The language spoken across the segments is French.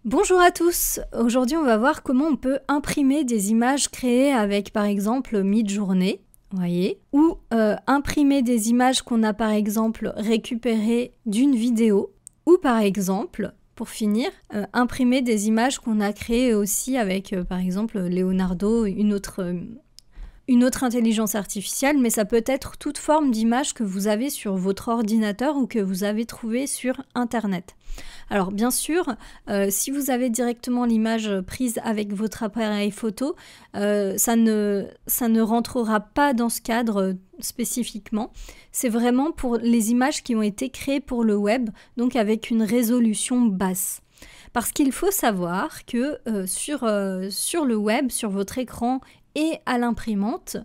Bonjour à tous, aujourd'hui on va voir comment on peut imprimer des images créées avec par exemple Midjourney, voyez, ou imprimer des images qu'on a par exemple récupérées d'une vidéo, ou par exemple, pour finir, imprimer des images qu'on a créées aussi avec par exemple Leonardo, une autre intelligence artificielle, mais ça peut être toute forme d'image que vous avez sur votre ordinateur ou que vous avez trouvé sur Internet. Alors bien sûr, si vous avez directement l'image prise avec votre appareil photo, ça ne rentrera pas dans ce cadre spécifiquement. C'est vraiment pour les images qui ont été créées pour le web, donc avec une résolution basse. Parce qu'il faut savoir que sur le web, sur votre écran et à l'imprimante,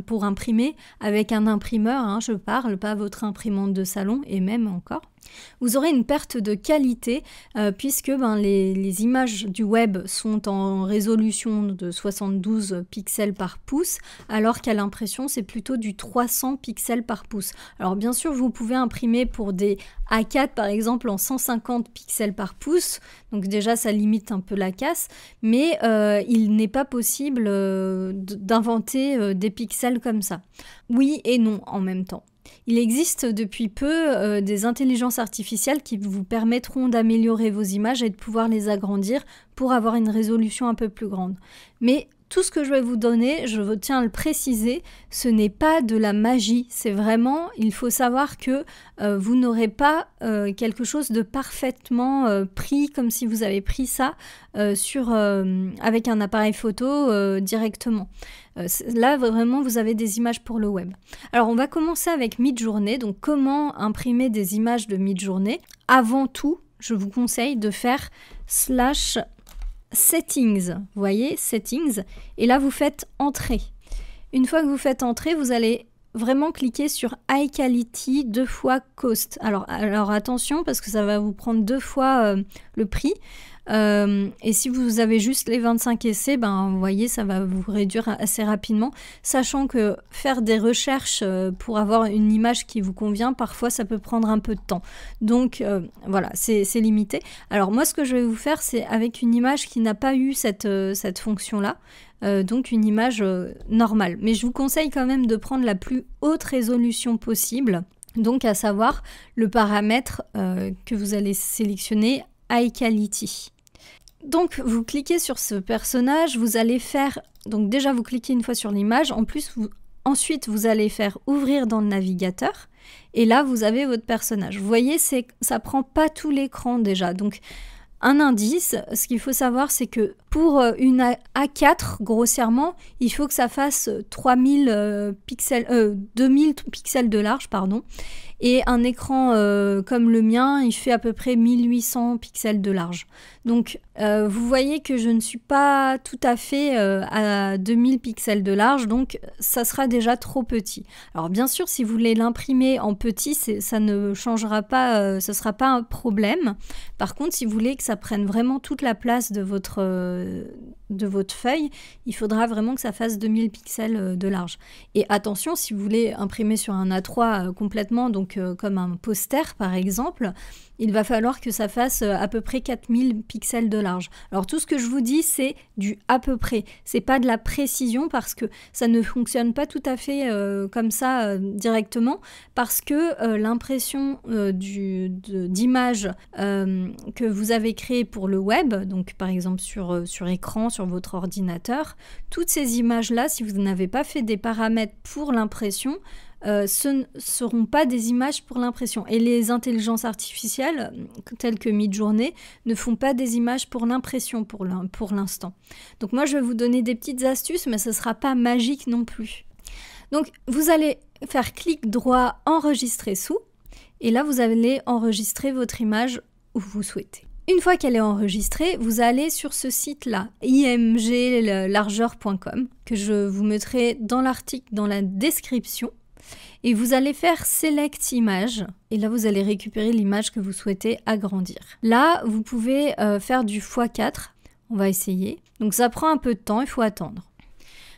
pour imprimer avec un imprimeur, hein, je parle, pas votre imprimante de salon et même encore, vous aurez une perte de qualité puisque les images du web sont en résolution de 72 pixels par pouce alors qu'à l'impression c'est plutôt du 300 pixels par pouce. Alors bien sûr vous pouvez imprimer pour des A4 par exemple en 150 pixels par pouce, donc déjà ça limite un peu la casse, mais il n'est pas possible d'inventer des pixels comme ça. Oui et non en même temps. Il existe depuis peu des intelligences artificielles qui vous permettront d'améliorer vos images et de pouvoir les agrandir pour avoir une résolution un peu plus grande. Mais tout ce que je vais vous donner, je tiens à le préciser, ce n'est pas de la magie. C'est vraiment, il faut savoir que vous n'aurez pas quelque chose de parfaitement pris comme si vous avez pris ça avec un appareil photo directement. Là, vraiment, vous avez des images pour le web. Alors, on va commencer avec Midjourney. Donc, comment imprimer des images de Midjourney? Avant tout, je vous conseille de faire /settings. Vous voyez, settings. Et là, vous faites entrée. Une fois que vous faites entrée, vous allez vraiment cliquer sur High Quality 2 fois Cost. Alors attention, parce que ça va vous prendre 2 fois le prix. Et si vous avez juste les 25 essais, vous voyez, ça va vous réduire assez rapidement, sachant que faire des recherches pour avoir une image qui vous convient, parfois ça peut prendre un peu de temps. Donc voilà, c'est limité. Alors moi, ce que je vais vous faire, c'est avec une image qui n'a pas eu cette fonction-là, donc une image normale. Mais je vous conseille quand même de prendre la plus haute résolution possible, donc à savoir le paramètre que vous allez sélectionner, High Quality. Donc vous cliquez sur ce personnage, vous allez faire, donc déjà vous cliquez une fois sur l'image, en plus ensuite vous allez faire ouvrir dans le navigateur et là vous avez votre personnage. Vous voyez, ça prend pas tout l'écran déjà, donc un indice, ce qu'il faut savoir c'est que pour une A4 grossièrement, il faut que ça fasse 2000 pixels de large, pardon. Et un écran comme le mien, il fait à peu près 1800 pixels de large. Donc vous voyez que je ne suis pas tout à fait à 2000 pixels de large, donc ça sera déjà trop petit. Alors bien sûr, si vous voulez l'imprimer en petit, ça ne changera pas, ce ne sera pas un problème. Par contre, si vous voulez que ça prenne vraiment toute la place de votre feuille, il faudra vraiment que ça fasse 2000 pixels de large. Et attention, si vous voulez imprimer sur un A3 complètement, donc comme un poster par exemple, il va falloir que ça fasse à peu près 4000 pixels de large. Alors tout ce que je vous dis, c'est du à peu près. C'est pas de la précision parce que ça ne fonctionne pas tout à fait comme ça directement, parce que l'impression d'image que vous avez créée pour le web, donc par exemple sur écran, sur votre ordinateur, toutes ces images-là, si vous n'avez pas fait des paramètres pour l'impression, ce ne seront pas des images pour l'impression. Et les intelligences artificielles, telles que Midjourney, ne font pas des images pour l'impression pour l'instant. Donc moi, je vais vous donner des petites astuces, mais ce ne sera pas magique non plus. Donc vous allez faire clic droit, enregistrer sous, et là, vous allez enregistrer votre image où vous souhaitez. Une fois qu'elle est enregistrée, vous allez sur ce site-là, imglargeur.com, que je vous mettrai dans l'article, dans la description. Et vous allez faire Select Image, et là vous allez récupérer l'image que vous souhaitez agrandir. Là, vous pouvez faire du x4, on va essayer. Donc ça prend un peu de temps, il faut attendre.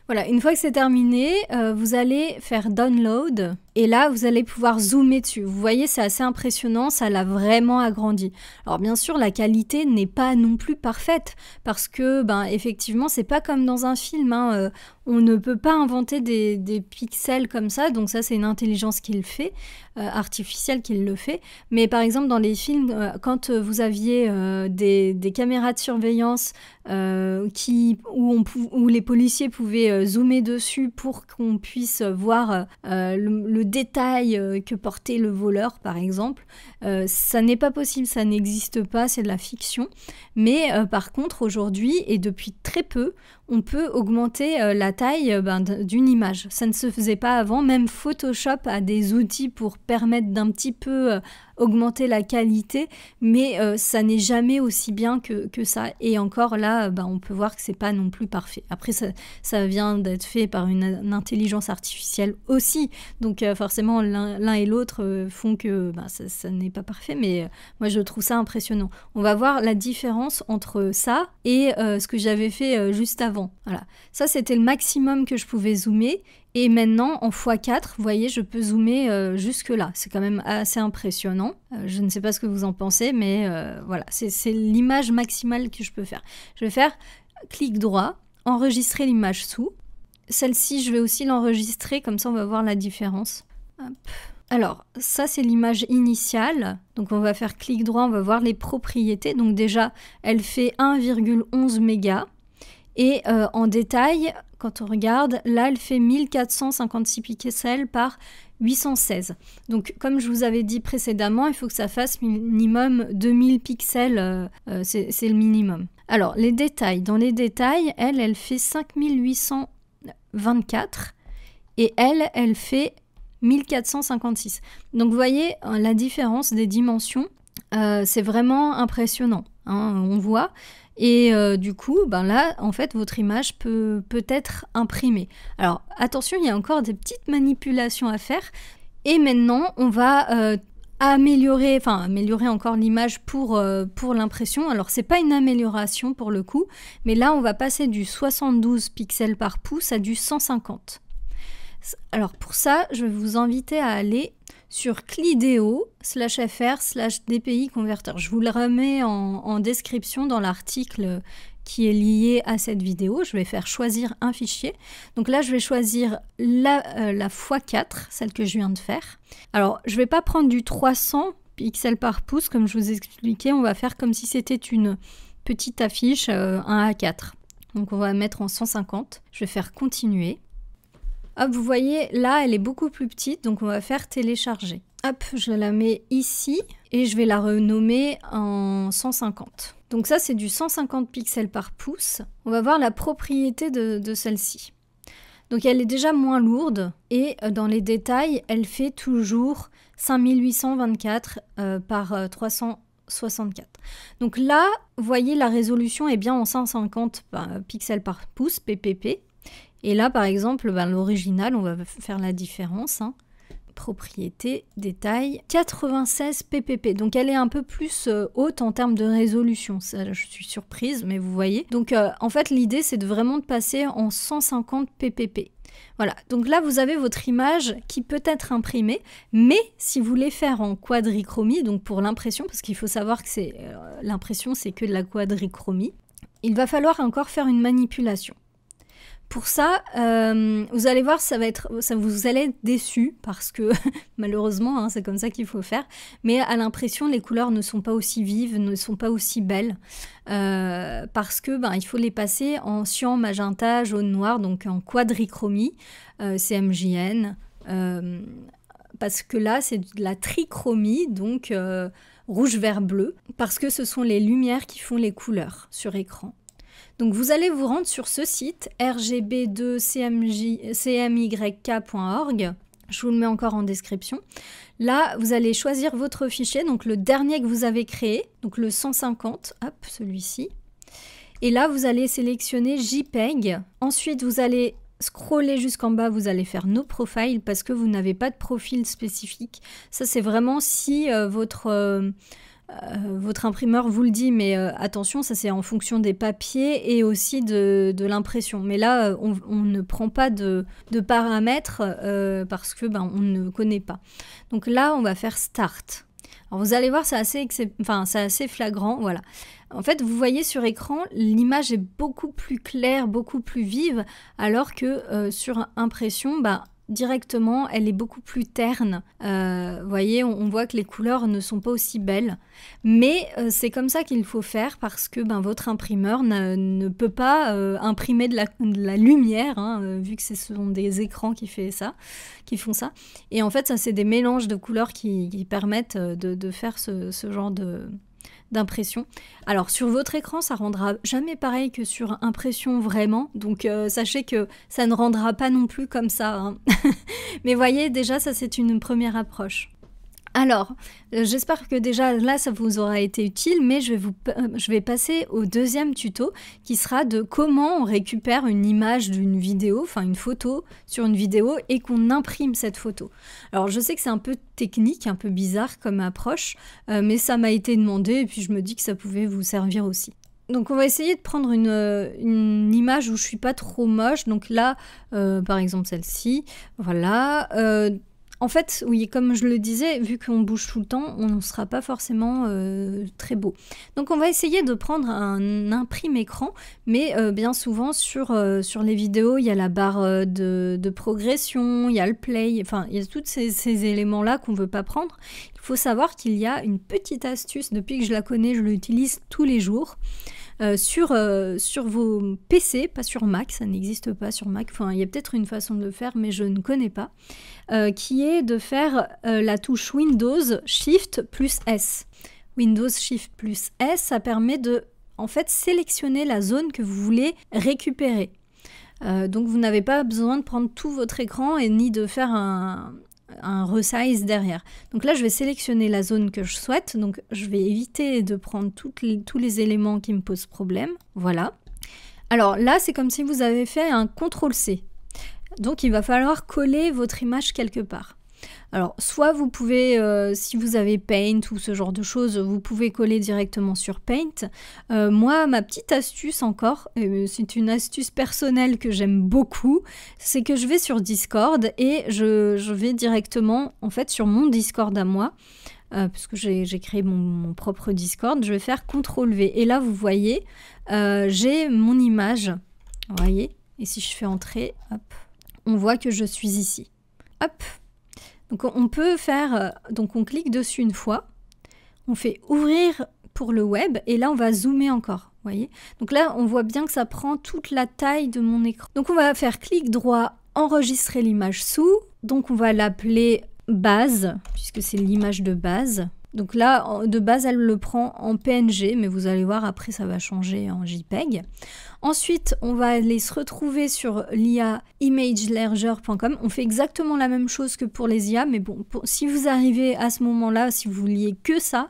Voilà, une fois que c'est terminé, vous allez faire Download, Et là, vous allez pouvoir zoomer dessus. Vous voyez, c'est assez impressionnant, ça l'a vraiment agrandi. Alors bien sûr, la qualité n'est pas non plus parfaite parce que, effectivement, c'est pas comme dans un film. On ne peut pas inventer des pixels comme ça, donc ça, c'est une intelligence qui le fait, artificielle qui le fait. Mais par exemple, dans les films, quand vous aviez des caméras de surveillance où les policiers pouvaient zoomer dessus pour qu'on puisse voir le détail que portait le voleur, par exemple, ça n'est pas possible, ça n'existe pas, c'est de la fiction. Mais par contre, aujourd'hui, et depuis très peu, on peut augmenter la taille d'une image. Ça ne se faisait pas avant, même Photoshop a des outils pour permettre d'un petit peu augmenter la qualité, mais ça n'est jamais aussi bien que ça. Et encore là, on peut voir que c'est pas non plus parfait. Après, ça vient d'être fait par une intelligence artificielle aussi, donc forcément l'un et l'autre font que ça n'est pas parfait, mais moi je trouve ça impressionnant. On va voir la différence entre ça et ce que j'avais fait juste avant. Voilà, ça c'était le maximum que je pouvais zoomer. Et maintenant, en x4, vous voyez, je peux zoomer jusque là. C'est quand même assez impressionnant. Je ne sais pas ce que vous en pensez, mais voilà, c'est l'image maximale que je peux faire. Je vais faire clic droit, enregistrer l'image sous. Celle-ci, je vais aussi l'enregistrer, comme ça on va voir la différence. Hop. Alors, ça c'est l'image initiale. Donc on va faire clic droit, on va voir les propriétés. Donc déjà, elle fait 1,11 mégas. Et en détail, quand on regarde, là, elle fait 1456 pixels par 816. Donc, comme je vous avais dit précédemment, il faut que ça fasse minimum 2000 pixels, c'est le minimum. Alors, les détails. Dans les détails, elle fait 5824 et elle fait 1456. Donc, vous voyez la différence des dimensions, c'est vraiment impressionnant, on voit. Et du coup, là, en fait, votre image peut être imprimée. Alors, attention, il y a encore des petites manipulations à faire. Et maintenant, on va améliorer encore l'image pour l'impression. Alors, c'est pas une amélioration pour le coup, mais là, on va passer du 72 pixels par pouce à du 150. Alors, pour ça, je vais vous inviter à aller sur clideo/fr/dpi converteur. Je vous le remets en description dans l'article qui est lié à cette vidéo. Je vais faire choisir un fichier. Donc là, je vais choisir la x4, celle que je viens de faire. Alors, je ne vais pas prendre du 300 pixels par pouce, comme je vous expliquais. On va faire comme si c'était une petite affiche, un A4. Donc, on va mettre en 150. Je vais faire continuer. Hop, vous voyez, là, elle est beaucoup plus petite, donc on va faire télécharger. Hop, je la mets ici et je vais la renommer en 150. Donc ça, c'est du 150 pixels par pouce. On va voir la propriété de celle-ci. Donc elle est déjà moins lourde et dans les détails, elle fait toujours 5824 par 364. Donc là, vous voyez, la résolution est bien en 150 pixels par pouce, PPP. Et là, par exemple, l'original, on va faire la différence. Propriété, détail, 96 ppp. Donc, elle est un peu plus haute en termes de résolution. Ça, je suis surprise, mais vous voyez. Donc, en fait, l'idée, c'est vraiment de passer en 150 ppp. Voilà. Donc là, vous avez votre image qui peut être imprimée. Mais si vous voulez faire en quadrichromie, donc pour l'impression, parce qu'il faut savoir que l'impression, c'est que de la quadrichromie, il va falloir encore faire une manipulation. Pour ça, vous allez voir, vous allez être déçus parce que malheureusement, c'est comme ça qu'il faut faire. Mais à l'impression, les couleurs ne sont pas aussi vives, ne sont pas aussi belles parce que il faut les passer en cyan, magenta, jaune, noir, donc en quadrichromie, CMJN. Parce que là, c'est de la trichromie, donc rouge, vert, bleu, parce que ce sont les lumières qui font les couleurs sur écran. Donc vous allez vous rendre sur ce site rgb2cmyk.org. Je vous le mets encore en description. Là, vous allez choisir votre fichier, donc le dernier que vous avez créé, donc le 150, hop, celui-ci. Et là, vous allez sélectionner JPEG. Ensuite, vous allez scroller jusqu'en bas, vous allez faire No Profile parce que vous n'avez pas de profil spécifique. Ça, c'est vraiment si votre votre imprimeur vous le dit, mais attention, ça c'est en fonction des papiers et aussi de l'impression. Mais là, on ne prend pas de paramètres parce que on ne connaît pas. Donc là, on va faire Start. Alors vous allez voir, c'est assez flagrant, voilà. En fait, vous voyez sur écran, l'image est beaucoup plus claire, beaucoup plus vive, alors que sur impression, directement, elle est beaucoup plus terne. Vous voyez, on voit que les couleurs ne sont pas aussi belles. Mais c'est comme ça qu'il faut faire parce que votre imprimeur ne peut pas imprimer de la lumière, hein, vu que ce sont des écrans qui font ça. Et en fait, ça, c'est des mélanges de couleurs qui permettent de faire ce genre d'impression. Alors sur votre écran, ça rendra jamais pareil que sur impression vraiment, donc sachez que ça ne rendra pas non plus comme ça, hein. Mais voyez, déjà ça c'est une première approche. Alors, j'espère que déjà là ça vous aura été utile, mais je vais passer au deuxième tuto qui sera de comment on récupère une image d'une vidéo, enfin une photo sur une vidéo et qu'on imprime cette photo. Alors je sais que c'est un peu technique, un peu bizarre comme approche, mais ça m'a été demandé et puis je me dis que ça pouvait vous servir aussi. Donc on va essayer de prendre une image où je suis pas trop moche, donc là par exemple celle-ci, voilà. En fait, oui, comme je le disais, vu qu'on bouge tout le temps, on ne sera pas forcément très beau. Donc on va essayer de prendre un imprime-écran, mais bien souvent sur les vidéos, il y a la barre de progression, il y a le play, enfin il y a tous ces éléments-là qu'on ne veut pas prendre. Il faut savoir qu'il y a une petite astuce, depuis que je la connais, je l'utilise tous les jours. Sur vos PC, pas sur Mac, ça n'existe pas sur Mac, enfin il y a peut-être une façon de le faire mais je ne connais pas, qui est de faire la touche Windows Shift plus S. Windows Shift plus S, ça permet de en fait sélectionner la zone que vous voulez récupérer. Donc vous n'avez pas besoin de prendre tout votre écran et ni de faire un resize derrière. Donc là, je vais sélectionner la zone que je souhaite. Donc je vais éviter de prendre tous les éléments qui me posent problème. Voilà. Alors là, c'est comme si vous avez fait un CTRL-C. Donc il va falloir coller votre image quelque part. Alors, soit vous pouvez, si vous avez Paint ou ce genre de choses, vous pouvez coller directement sur Paint. Moi, ma petite astuce encore, c'est une astuce personnelle que j'aime beaucoup, c'est que je vais sur Discord et je vais directement, en fait, sur mon Discord à moi, parce que j'ai créé mon propre Discord, je vais faire CTRL-V. Et là, vous voyez, j'ai mon image, vous voyez, et si je fais entrer, hop, on voit que je suis ici. Hop. Donc on peut faire, donc on clique dessus une fois, on fait ouvrir pour le web et là on va zoomer encore, vous voyez. Donc là on voit bien que ça prend toute la taille de mon écran. Donc on va faire clic droit, enregistrer l'image sous, donc on va l'appeler base, puisque c'est l'image de base. Donc là, de base, elle le prend en PNG, mais vous allez voir, après, ça va changer en JPEG. Ensuite, on va aller se retrouver sur l'IA imagelerger.com. On fait exactement la même chose que pour les IA, mais bon, si vous arrivez à ce moment-là, si vous vouliez que ça,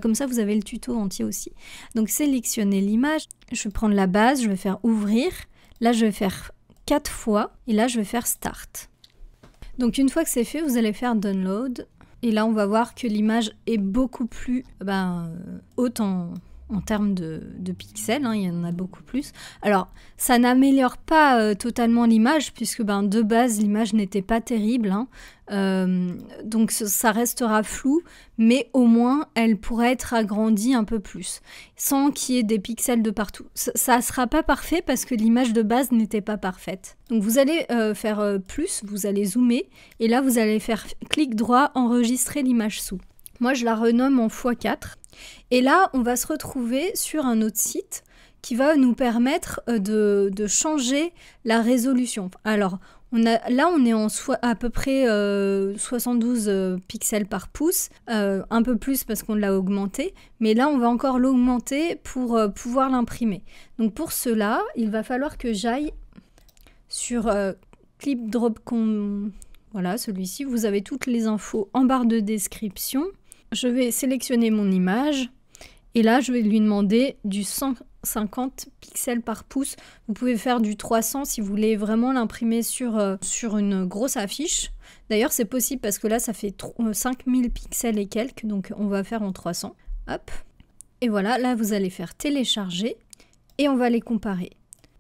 comme ça, vous avez le tuto entier aussi. Donc, sélectionnez l'image. Je vais prendre la base, je vais faire ouvrir. Là, je vais faire 4 fois, et là, je vais faire start. Donc, une fois que c'est fait, vous allez faire download. Et là, on va voir que l'image est beaucoup plus haute en termes de pixels, hein, il y en a beaucoup plus. Alors, ça n'améliore pas totalement l'image, puisque de base, l'image n'était pas terrible. Hein. Donc, ça restera flou, mais au moins, elle pourrait être agrandie un peu plus, sans qu'il y ait des pixels de partout. Ça ne sera pas parfait, parce que l'image de base n'était pas parfaite. Donc, vous allez faire plus, vous allez zoomer, et là, vous allez faire clic droit, enregistrer l'image sous. Moi, je la renomme en x4. Et là, on va se retrouver sur un autre site qui va nous permettre de changer la résolution. Alors, on est à peu près 72 pixels par pouce, un peu plus parce qu'on l'a augmenté, mais là, on va encore l'augmenter pour pouvoir l'imprimer. Donc, pour cela, il va falloir que j'aille sur Clip Drop, voilà, celui-ci. Vous avez toutes les infos en barre de description. Je vais sélectionner mon image et là je vais lui demander du 150 pixels par pouce. Vous pouvez faire du 300 si vous voulez vraiment l'imprimer sur une grosse affiche. D'ailleurs c'est possible parce que là ça fait 5000 pixels et quelques, donc on va faire en 300. Hop. Et voilà, là vous allez faire télécharger et on va les comparer.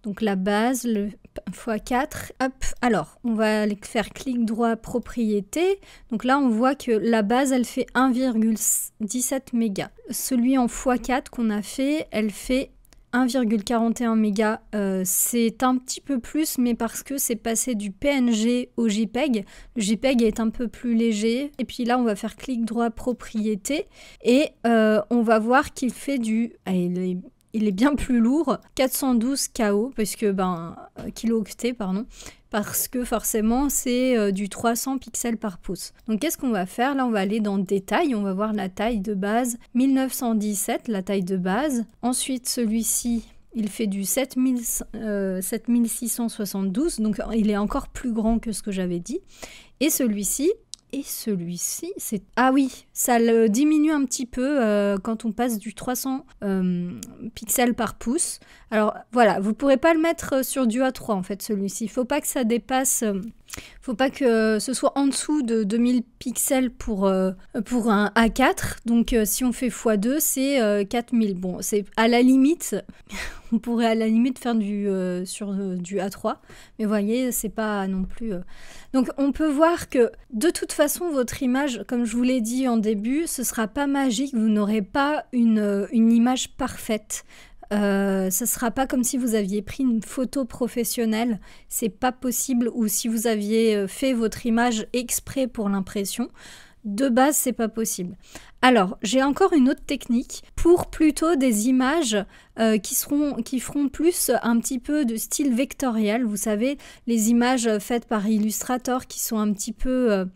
Donc la base, le x4, hop. Alors, on va aller faire clic droit propriété. Donc là, on voit que la base, elle fait 1,17 mégas. Celui en x4 qu'on a fait, elle fait 1,41 mégas. C'est un petit peu plus, mais parce que c'est passé du PNG au JPEG. Le JPEG est un peu plus léger. Et puis là, on va faire clic droit propriété. Et on va voir qu'il fait du... il est bien plus lourd, 412 KO, kilo-octets, pardon, parce que forcément c'est du 300 pixels par pouce. Donc qu'est-ce qu'on va faire? Là on va aller dans détail, on va voir la taille de base, 1917, la taille de base. Ensuite celui-ci, il fait du 7672, donc il est encore plus grand que ce que j'avais dit. Et celui-ci, c'est... Ah oui, ça le diminue un petit peu quand on passe du 300 pixels par pouce. Alors voilà, vous ne pourrez pas le mettre sur du A3 en fait, celui-ci. Il ne faut pas que ça dépasse... faut pas que ce soit en dessous de 2000 pixels pour un A4. Donc si on fait x2, c'est 4000. Bon, c'est à la limite... On pourrait à la limite faire sur du A3, mais vous voyez, c'est pas non plus... Donc on peut voir que de toute façon, votre image, comme je vous l'ai dit en début, ce sera pas magique, vous n'aurez pas une image parfaite. Ça sera pas comme si vous aviez pris une photo professionnelle, c'est pas possible, ou si vous aviez fait votre image exprès pour l'impression. De base, c'est pas possible. Alors, j'ai encore une autre technique pour plutôt des images qui feront plus un petit peu de style vectoriel. Vous savez, les images faites par Illustrator qui sont un petit peu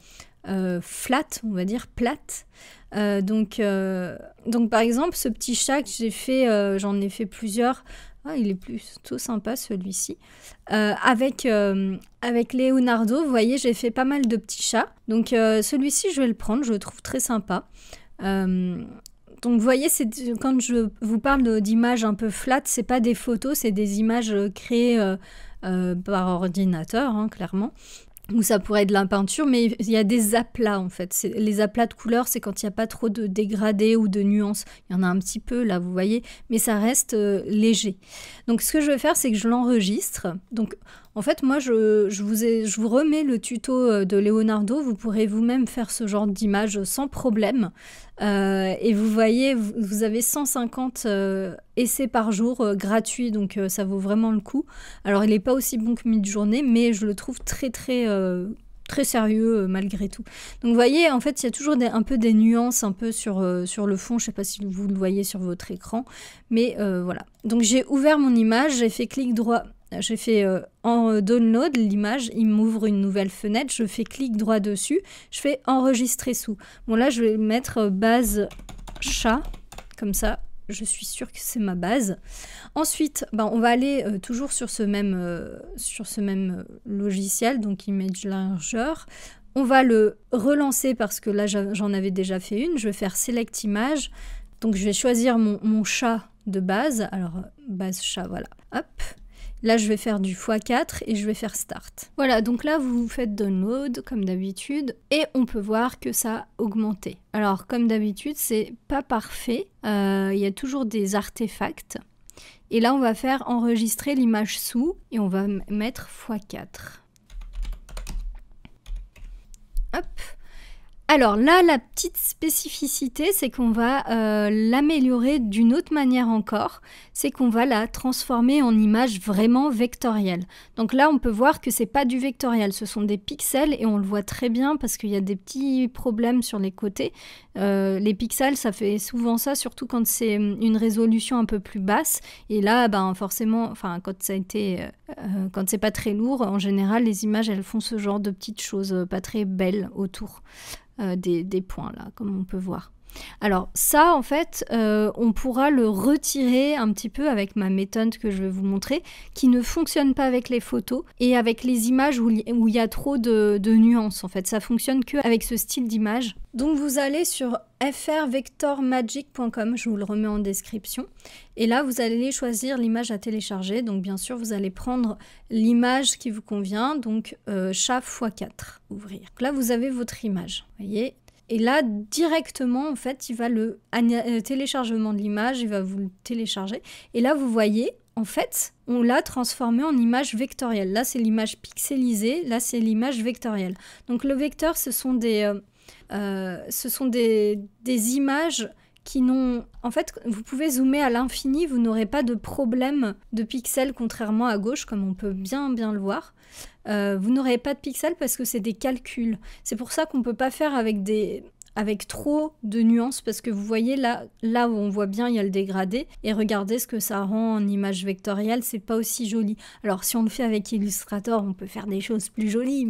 flat, on va dire plates. Donc, par exemple, ce petit chat que j'ai fait, j'en ai fait plusieurs. Ah, il est plutôt sympa celui-ci. Avec Leonardo, vous voyez, j'ai fait pas mal de petits chats. Donc celui-ci, je vais le prendre, je le trouve très sympa. Donc vous voyez, quand je vous parle d'images un peu flat, c'est pas des photos, c'est des images créées par ordinateur, hein, clairement. Ou ça pourrait être de la peinture, mais il y a des aplats en fait. Les aplats de couleurs, c'est quand il n'y a pas trop de dégradés ou de nuances. Il y en a un petit peu là, vous voyez, mais ça reste léger. Donc ce que je vais faire, c'est que je l'enregistre. Donc en fait, moi, je vous remets le tuto de Leonardo. Vous pourrez vous-même faire ce genre d'image sans problème. Et vous voyez, vous avez 150 essais par jour gratuits, donc ça vaut vraiment le coup. Alors, il n'est pas aussi bon que Midjourney, mais je le trouve très sérieux malgré tout. Donc, vous voyez, en fait, il y a toujours un peu des nuances un peu sur le fond. Je ne sais pas si vous le voyez sur votre écran, mais voilà. Donc, j'ai ouvert mon image, j'ai fait clic droit. J'ai fait en download l'image, il m'ouvre une nouvelle fenêtre, je fais clic droit dessus, je fais enregistrer sous. Bon là je vais mettre base chat, comme ça je suis sûre que c'est ma base. Ensuite, on va aller toujours sur ce même logiciel, donc Image Launcher. On va le relancer parce que là j'en avais déjà fait une, je vais faire Select Image, donc je vais choisir mon chat de base, alors base chat, voilà, hop. Là, je vais faire du x4 et je vais faire Start. Voilà, donc là, vous faites Download, comme d'habitude, et on peut voir que ça a augmenté. Alors, comme d'habitude, c'est pas parfait. Il y a toujours des artefacts. Et là, on va faire enregistrer l'image sous, et on va mettre x4. Hop. Alors là, la petite spécificité, c'est qu'on va l'améliorer d'une autre manière encore, c'est qu'on va la transformer en image vraiment vectorielle. Donc là, on peut voir que c'est pas du vectoriel, ce sont des pixels et on le voit très bien parce qu'il y a des petits problèmes sur les côtés. Les pixels, ça fait souvent ça, surtout quand c'est une résolution un peu plus basse. Et là, forcément, quand c'est pas très lourd, en général, les images, elles font ce genre de petites choses pas très belles autour. Des points là, comme on peut voir. Alors ça, en fait, on pourra le retirer un petit peu avec ma méthode que je vais vous montrer, qui ne fonctionne pas avec les photos et avec les images où il y a trop de nuances. En fait, ça fonctionne que avec ce style d'image. Donc vous allez sur frvectormagic.com, je vous le remets en description. Et là, vous allez choisir l'image à télécharger. Donc bien sûr, vous allez prendre l'image qui vous convient, donc chat x4, ouvrir. Donc là, vous avez votre image, vous voyez. Et là, directement, en fait, il va téléchargement de l'image, il va vous le télécharger. Et là, vous voyez, en fait, on l'a transformé en image vectorielle. Là, c'est l'image pixelisée, là, c'est l'image vectorielle. Donc, le vecteur, ce sont des images qui n'ont... En fait, vous pouvez zoomer à l'infini, vous n'aurez pas de problème de pixels, contrairement à gauche, comme on peut bien le voir. Vous n'aurez pas de pixels parce que c'est des calculs. C'est pour ça qu'on ne peut pas faire avec trop de nuances, parce que vous voyez là où on voit bien il y a le dégradé, et regardez ce que ça rend en image vectorielle, c'est pas aussi joli. Alors si on le fait avec Illustrator, on peut faire des choses plus jolies,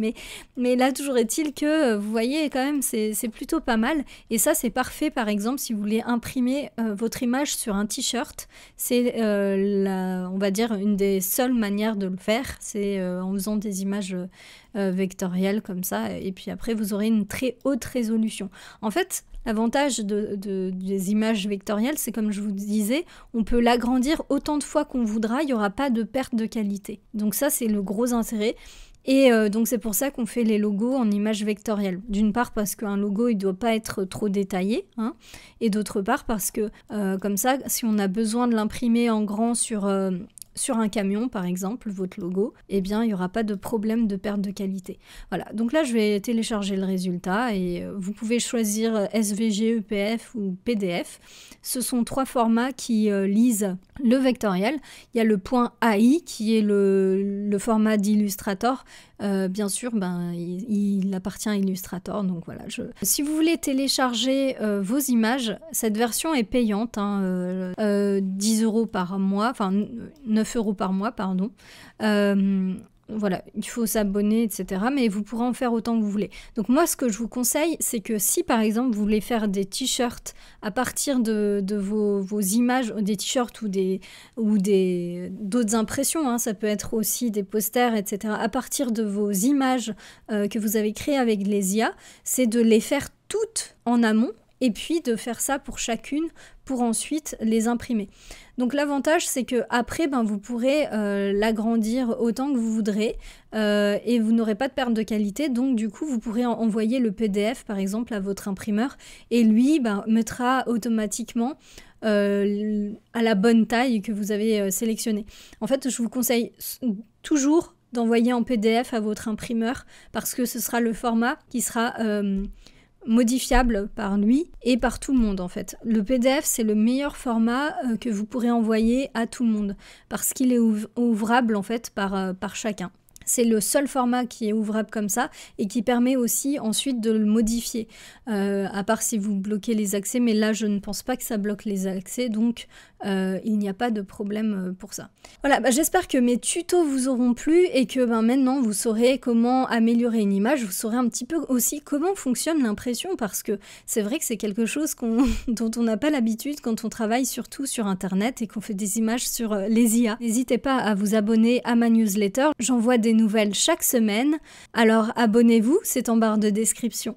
mais là toujours est-il que vous voyez quand même c'est plutôt pas mal, et ça c'est parfait par exemple si vous voulez imprimer votre image sur un t-shirt. C'est on va dire une des seules manières de le faire, c'est en faisant des images vectorielles comme ça, et puis après vous aurez une très haute résolution. En fait, l'avantage des images vectorielles, c'est comme je vous disais, on peut l'agrandir autant de fois qu'on voudra, il n'y aura pas de perte de qualité. Donc ça, c'est le gros intérêt. Et donc c'est pour ça qu'on fait les logos en images vectorielles. D'une part parce qu'un logo, il ne doit pas être trop détaillé, hein, et d'autre part parce que comme ça, si on a besoin de l'imprimer en grand sur un camion par exemple, votre logo, eh bien il n'y aura pas de problème de perte de qualité. Voilà, donc là je vais télécharger le résultat et vous pouvez choisir SVG, EPF ou PDF. Ce sont 3 formats qui lisent le vectoriel. Il y a le .ai qui est le format d'Illustrator. Bien sûr, il appartient à Illustrator, donc voilà. Si vous voulez télécharger vos images, cette version est payante, 10 € par mois, enfin 9 € par mois, pardon. Voilà, il faut s'abonner, etc. Mais vous pourrez en faire autant que vous voulez. Donc moi, ce que je vous conseille, c'est que si, par exemple, vous voulez faire des t-shirts à partir de vos images, des t-shirts ou d'autres impressions, hein, ça peut être aussi des posters, etc. À partir de vos images que vous avez créées avec les IA, c'est de les faire toutes en amont, et puis de faire ça pour chacune, pour ensuite les imprimer. Donc l'avantage, c'est que après, vous pourrez l'agrandir autant que vous voudrez, et vous n'aurez pas de perte de qualité. Donc du coup, vous pourrez envoyer le PDF, par exemple, à votre imprimeur, et lui mettra automatiquement à la bonne taille que vous avez sélectionnée. En fait, je vous conseille toujours d'envoyer en PDF à votre imprimeur, parce que ce sera le format qui sera modifiable par lui et par tout le monde en fait. Le PDF, c'est le meilleur format que vous pourrez envoyer à tout le monde, parce qu'il est ouvrable en fait par chacun. C'est le seul format qui est ouvrable comme ça et qui permet aussi ensuite de le modifier, à part si vous bloquez les accès, mais là je ne pense pas que ça bloque les accès, donc il n'y a pas de problème pour ça. Voilà, j'espère que mes tutos vous auront plu et que maintenant vous saurez comment améliorer une image, vous saurez un petit peu aussi comment fonctionne l'impression, parce que c'est vrai que c'est quelque chose dont on n'a pas l'habitude quand on travaille surtout sur internet et qu'on fait des images sur les IA. N'hésitez pas à vous abonner à ma newsletter, j'envoie des nouvelles chaque semaine, alors abonnez-vous, c'est en barre de description.